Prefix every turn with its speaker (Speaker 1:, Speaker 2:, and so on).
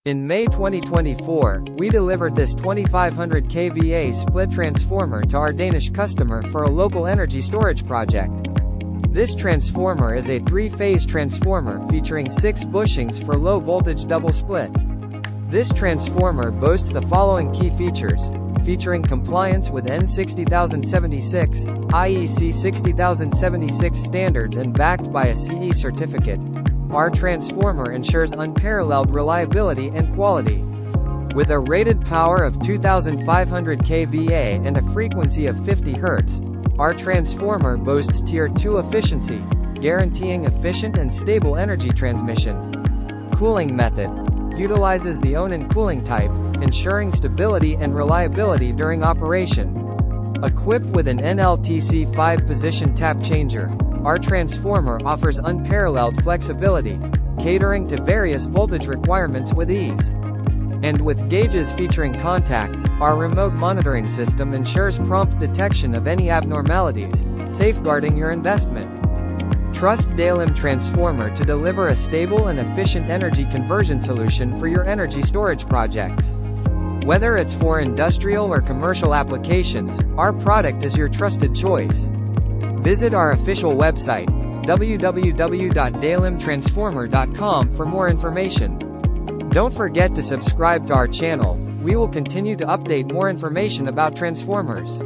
Speaker 1: In May 2024, we delivered this 2500 kVA split transformer to our Danish customer for a local energy storage project. This transformer is a 3-phase transformer featuring 6 bushings for low-voltage double split. This transformer boasts the following key features, featuring compliance with EN 60076, IEC 60076 standards and backed by a CE certificate. Our transformer ensures unparalleled reliability and quality. With a rated power of 2500 kVA and a frequency of 50 Hz, our transformer boasts Tier 2 efficiency, guaranteeing efficient and stable energy transmission. Cooling method utilizes the ONAN cooling type, ensuring stability and reliability during operation. Equipped with an NLTC 5-position tap changer, our transformer offers unparalleled flexibility, catering to various voltage requirements with ease. And with gauges featuring contacts, our remote monitoring system ensures prompt detection of any abnormalities, safeguarding your investment. Trust Daelim Transformer to deliver a stable and efficient energy conversion solution for your energy storage projects. Whether it's for industrial or commercial applications, our product is your trusted choice. Visit our official website, www.daelimtransformer.com, for more information. Don't forget to subscribe to our channel. We will continue to update more information about transformers.